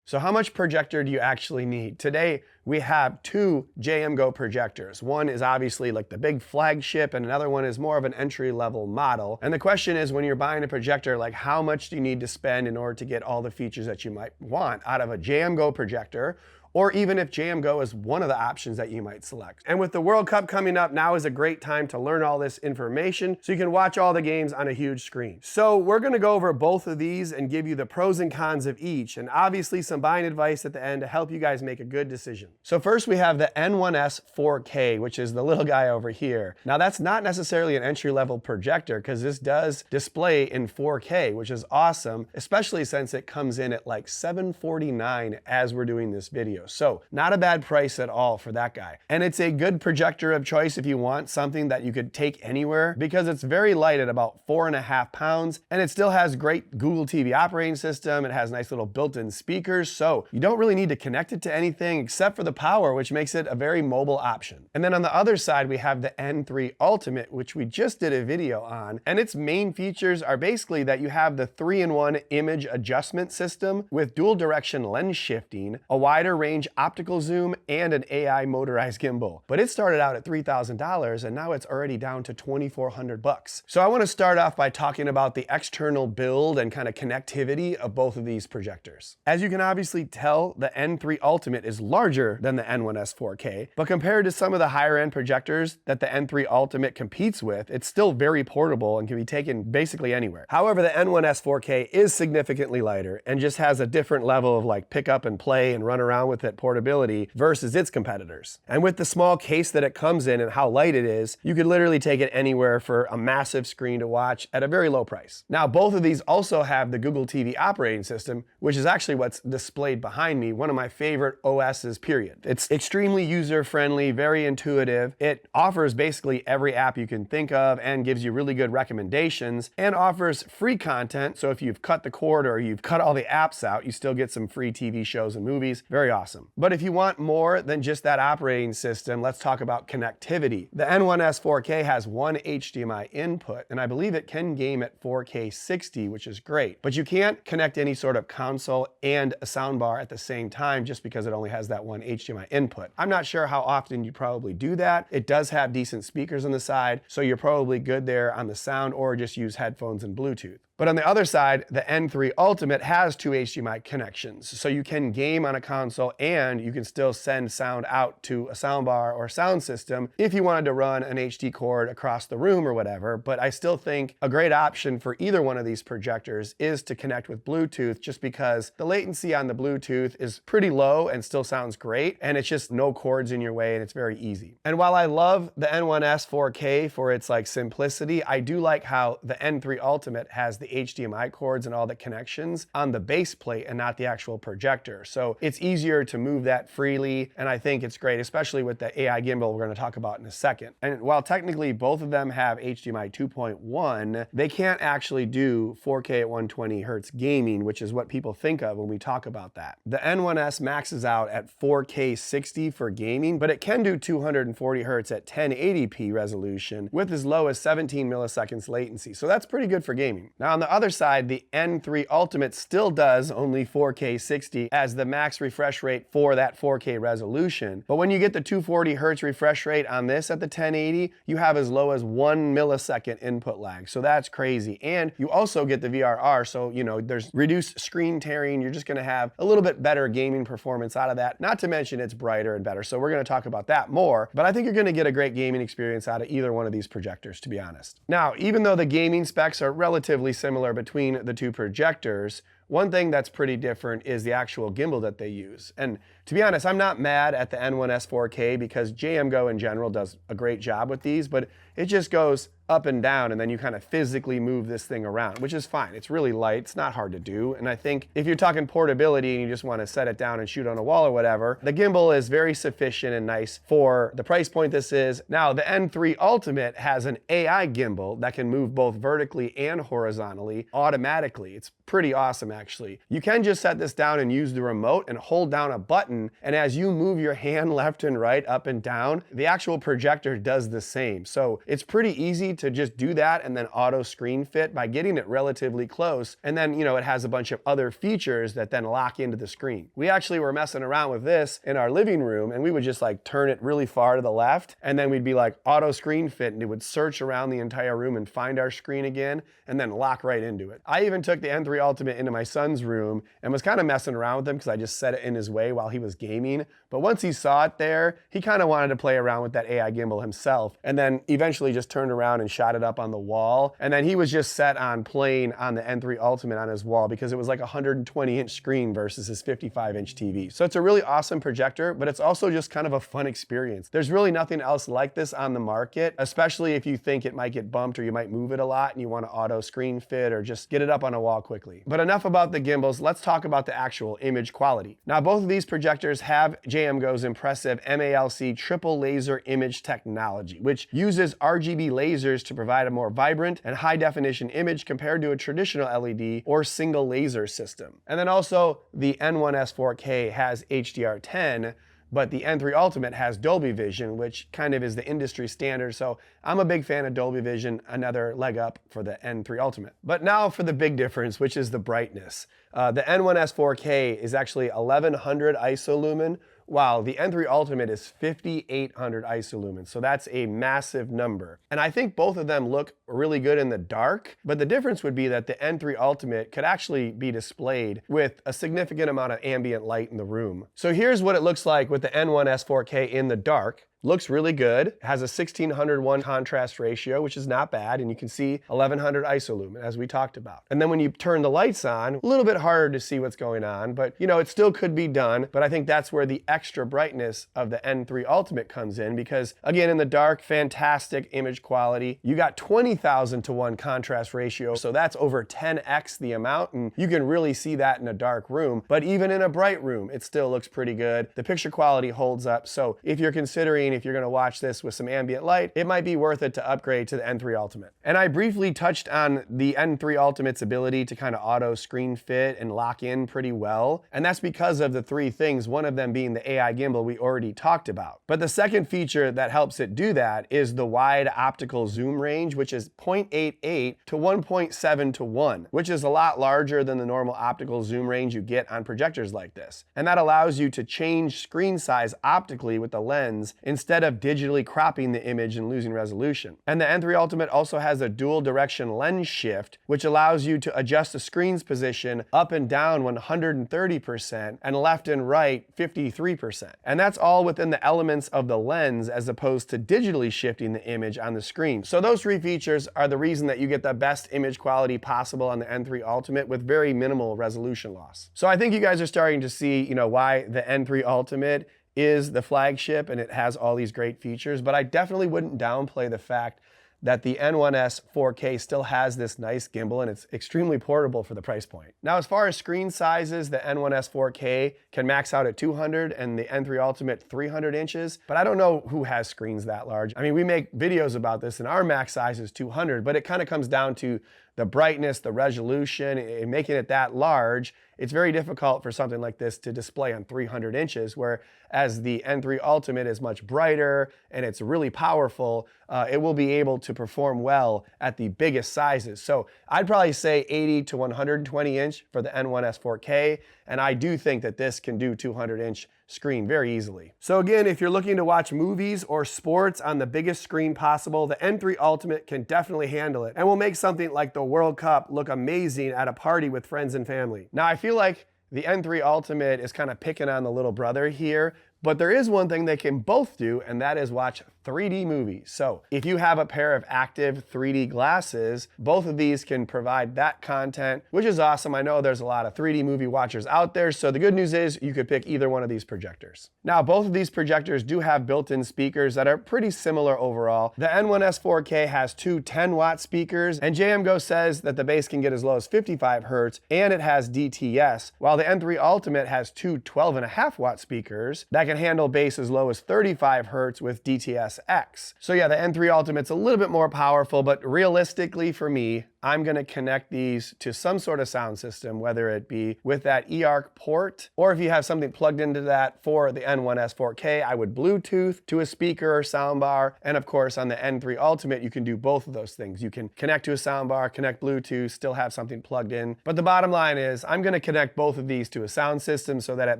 So how much projector do you actually need? Today, we have two JMGO projectors. One is obviously like the big flagship, and another one is more of an entry-level model. And the question is, when you're buying a projector, like how much do you need to spend in order to get all the features that you might want out of a JMGO projector? Or even if JMGO is one of the options that you might select. And with the World Cup coming up, now is a great time to learn all this information so you can watch all the games on a huge screen. So we're gonna go over both of these and give you the pros and cons of each, and obviously some buying advice at the end to help you guys make a good decision. So first we have the N1S 4K, which is the little guy over here. Now that's not necessarily an entry-level projector because this does display in 4K, which is awesome, especially since it comes in at like $749 as we're doing this video. So not a bad price at all for that guy. And it's a good projector of choice if you want something that you could take anywhere because it's very light at about 4.5 pounds, and it still has great Google TV operating system. It has nice little built-in speakers, so you don't really need to connect it to anything except for the power, which makes it a very mobile option. And then on the other side, we have the N3 Ultimate, which we just did a video on, and its main features are basically that you have the 3-in-1 image adjustment system with dual direction lens shifting, a wider range optical zoom, and an AI motorized gimbal. But it started out at $3,000 and now it's already down to $2,400. So I want to start off by talking about the external build and kind of connectivity of both of these projectors. As you can obviously tell, the N3 Ultimate is larger than the N1S 4K, but compared to some of the higher end projectors that the N3 Ultimate competes with, it's still very portable and can be taken basically anywhere. However, the N1S 4K is significantly lighter and just has a different level of like pick up and play and run around with it portability versus its competitors. And with the small case that it comes in and how light it is, you could literally take it anywhere for a massive screen to watch at a very low price. Now, both of these also have the Google TV operating system, which is actually what's displayed behind me, one of my favorite OSs, period. It's extremely user-friendly, very intuitive. It offers basically every app you can think of and gives you really good recommendations and offers free content. So if you've cut the cord or you've cut all the apps out, you still get some free TV shows and movies. Very awesome. But if you want more than just that operating system, let's talk about connectivity. The N1S 4K has one HDMI input, and I believe it can game at 4K 60, which is great. But you can't connect any sort of console and a soundbar at the same time just because it only has that one HDMI input. I'm not sure how often you probably do that. It does have decent speakers on the side, so you're probably good there on the sound, or just use headphones and Bluetooth. But on the other side, the N3 Ultimate has two HDMI connections, so you can game on a console and you can still send sound out to a soundbar or sound system if you wanted to run an HD cord across the room or whatever. But I still think a great option for either one of these projectors is to connect with Bluetooth, just because the latency on the Bluetooth is pretty low and still sounds great, and it's just no cords in your way and it's very easy. And while I love the N1S 4K for its like simplicity, I do like how the N3 Ultimate has the HDMI cords and all the connections on the base plate and not the actual projector. So it's easier to move that freely, and I think it's great, especially with the AI gimbal we're going to talk about in a second. And while technically both of them have HDMI 2.1, they can't actually do 4K at 120 Hertz gaming, which is what people think of when we talk about that. The N1S maxes out at 4K 60 for gaming, but it can do 240 Hertz at 1080p resolution with as low as 17 milliseconds latency. So that's pretty good for gaming. Now on the other side, the N3 Ultimate still does only 4K 60 as the max refresh rate for that 4K resolution. But when you get the 240 Hertz refresh rate on this at the 1080, you have as low as 1 millisecond input lag. So that's crazy. And you also get the VRR, so you know there's reduced screen tearing. You're just gonna have a little bit better gaming performance out of that. Not to mention it's brighter and better. So we're gonna talk about that more, but I think you're gonna get a great gaming experience out of either one of these projectors, to be honest. Now, even though the gaming specs are relatively similar between the two projectors, one thing that's pretty different is the actual gimbal that they use. And to be honest, I'm not mad at the N1S 4K because JMGO in general does a great job with these, but it just goes up and down, and then you kind of physically move this thing around, which is fine. It's really light, it's not hard to do. And I think if you're talking portability and you just want to set it down and shoot on a wall or whatever, the gimbal is very sufficient and nice for the price point this is. Now, the N3 Ultimate has an AI gimbal that can move both vertically and horizontally automatically. It's pretty awesome actually. You can just set this down and use the remote and hold down a button, and as you move your hand left and right, up and down, the actual projector does the same. So it's pretty easy to just do that and then auto screen fit by getting it relatively close, and then it has a bunch of other features that then lock into the screen. We actually were messing around with this in our living room, and we would just like turn it really far to the left, and then we'd be like auto screen fit, and it would search around the entire room and find our screen again and then lock right into it. I even took the N3 Ultimate into my son's room and was kind of messing around with him because I just set it in his way while he was gaming. But once he saw it there, he kind of wanted to play around with that AI gimbal himself, and then eventually just turned around and shot it up on the wall. And then he was just set on playing on the N3 Ultimate on his wall because it was like a 120-inch screen versus his 55-inch TV. So it's a really awesome projector, but it's also just kind of a fun experience. There's really nothing else like this on the market, especially if you think it might get bumped or you might move it a lot and you want to auto screen fit or just get it up on a wall quickly. But enough about the gimbals, let's talk about the actual image quality. Now, both of these projectors have JMGO's impressive MALC triple laser image technology, which uses RGB lasers to provide a more vibrant and high definition image compared to a traditional LED or single laser system. And then also the N1S 4K has HDR10, but the N3 Ultimate has Dolby Vision, which kind of is the industry standard. So I'm a big fan of Dolby Vision, another leg up for the N3 Ultimate. But now for the big difference, which is the brightness. The N1S 4K is actually 1100 ISO lumen, while the N3 Ultimate is 5800 ISO lumens. So that's a massive number. And I think both of them look really good in the dark, but the difference would be that the N3 Ultimate could actually be displayed with a significant amount of ambient light in the room. So here's what it looks like with the N1S 4K in the dark. Looks really good. It has a 1601 contrast ratio, which is not bad, and you can see 1100 ISO lumen, as we talked about. And then when you turn the lights on, a little bit harder to see what's going on, but it still could be done. But I think that's where the extra brightness of the N3 Ultimate comes in, because again, in the dark, fantastic image quality. You got 20,000 to 1 contrast ratio, so that's over 10x the amount, and you can really see that in a dark room. But even in a bright room, it still looks pretty good. The picture quality holds up, so if you're considering if you're going to watch this with some ambient light, it might be worth it to upgrade to the N3 Ultimate. And I briefly touched on the N3 Ultimate's ability to kind of auto screen fit and lock in pretty well, and that's because of the three things, one of them being the AI gimbal we already talked about. But the second feature that helps it do that is the wide optical zoom range, which is 0.88 to 1.7 to 1, which is a lot larger than the normal optical zoom range you get on projectors like this. And that allows you to change screen size optically with the lens instead of digitally cropping the image and losing resolution. And the N3 Ultimate also has a dual direction lens shift, which allows you to adjust the screen's position up and down 130% and left and right 53%. And that's all within the elements of the lens as opposed to digitally shifting the image on the screen. So those three features are the reason that you get the best image quality possible on the N3 Ultimate with very minimal resolution loss. So I think you guys are starting to see, why the N3 Ultimate is the flagship and it has all these great features, but I definitely wouldn't downplay the fact that the N1S 4K still has this nice gimbal and it's extremely portable for the price point. Now, as far as screen sizes, the N1S 4K can max out at 200 and the N3 Ultimate 300 inches, but I don't know who has screens that large. I mean, we make videos about this and our max size is 200, but it kind of comes down to the brightness, the resolution, and making it that large. It's very difficult for something like this to display on 300 inches, whereas the N3 Ultimate is much brighter and it's really powerful. It will be able to perform well at the biggest sizes. So I'd probably say 80 to 120 inch for the N1S 4K, and I do think that this can do 200 inch screen very easily. So again, if you're looking to watch movies or sports on the biggest screen possible, the N3 Ultimate can definitely handle it and will make something like the World Cup look amazing at a party with friends and family. Now, I feel like the N3 Ultimate is kind of picking on the little brother here, but there is one thing they can both do, and that is watch 3D movies. So if you have a pair of active 3D glasses, both of these can provide that content, which is awesome. I know there's a lot of 3D movie watchers out there, so the good news is you could pick either one of these projectors. Now, both of these projectors do have built-in speakers that are pretty similar overall. The N1S 4K has two 10-watt speakers, and JMGO says that the bass can get as low as 55 Hertz, and it has DTS, while the N3 Ultimate has two 12.5-watt speakers that can handle bass as low as 35 Hertz with DTS X. So yeah, the N3 Ultimate's a little bit more powerful, but realistically for me, I'm going to connect these to some sort of sound system, whether it be with that eARC port, or if you have something plugged into that for the N1S 4K, I would Bluetooth to a speaker or soundbar. And of course, on the N3 Ultimate, you can do both of those things. You can connect to a soundbar, connect Bluetooth, still have something plugged in. But the bottom line is I'm going to connect both of these to a sound system so that it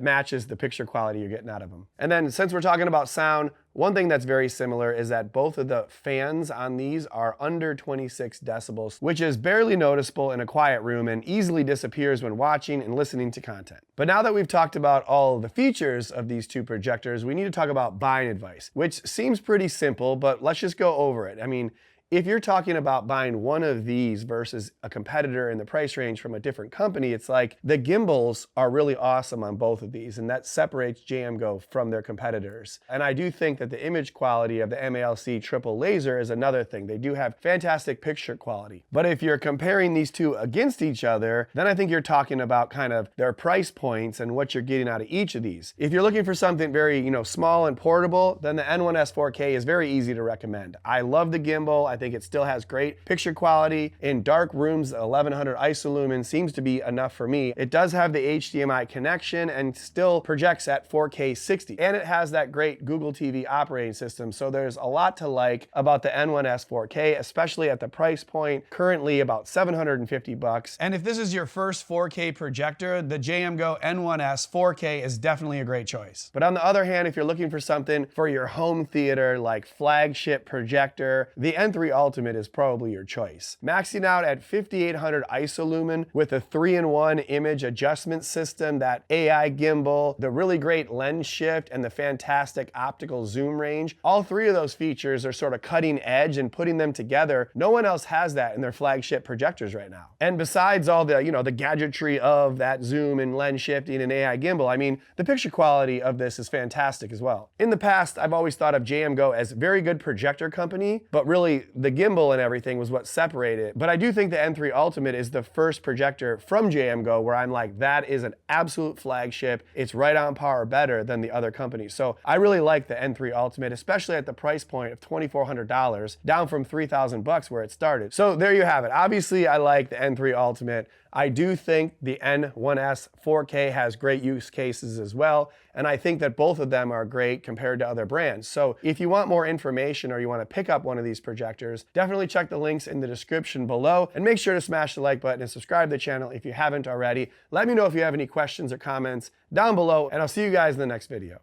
matches the picture quality you're getting out of them. And then since we're talking about sound, one thing that's very similar is that both of the fans on these are under 26 decibels, which is barely noticeable in a quiet room and easily disappears when watching and listening to content. But now that we've talked about all the features of these two projectors, we need to talk about buying advice, which seems pretty simple, but let's just go over it. I mean, if you're talking about buying one of these versus a competitor in the price range from a different company, it's like the gimbals are really awesome on both of these, and that separates JMGO from their competitors. And I do think that the image quality of the MALC triple laser is another thing. They do have fantastic picture quality. But if you're comparing these two against each other, then I think you're talking about kind of their price points and what you're getting out of each of these. If you're looking for something very, small and portable, then the N1S 4K is very easy to recommend. I love the gimbal. I think it still has great picture quality. In dark rooms, 1100 isolumen seems to be enough for me. It does have the HDMI connection and still projects at 4K 60. And it has that great Google TV operating system. So there's a lot to like about the N1S 4K, especially at the price point, currently about $750. And if this is your first 4K projector, the JMGO N1S 4K is definitely a great choice. But on the other hand, if you're looking for something for your home theater, like flagship projector, the N3 Ultimate is probably your choice. Maxing out at 5800 isolumen with a 3-in-1 image adjustment system, that AI gimbal, the really great lens shift, and the fantastic optical zoom range. All three of those features are sort of cutting edge, and putting them together, no one else has that in their flagship projectors right now. And besides all the, the gadgetry of that zoom and lens shifting and AI gimbal, I mean, the picture quality of this is fantastic as well. In the past, I've always thought of JMGO as a very good projector company, but really the gimbal and everything was what separated it. But I do think the N3 Ultimate is the first projector from JMGO where I'm like, that is an absolute flagship. It's right on par or better than the other companies. So I really like the N3 Ultimate, especially at the price point of $2,400, down from $3,000 where it started. So there you have it. Obviously, I like the N3 Ultimate. I do think the N1S 4K has great use cases as well, and I think that both of them are great compared to other brands. So if you want more information or you want to pick up one of these projectors, definitely check the links in the description below, and make sure to smash the like button and subscribe to the channel if you haven't already. Let me know if you have any questions or comments down below, and I'll see you guys in the next video.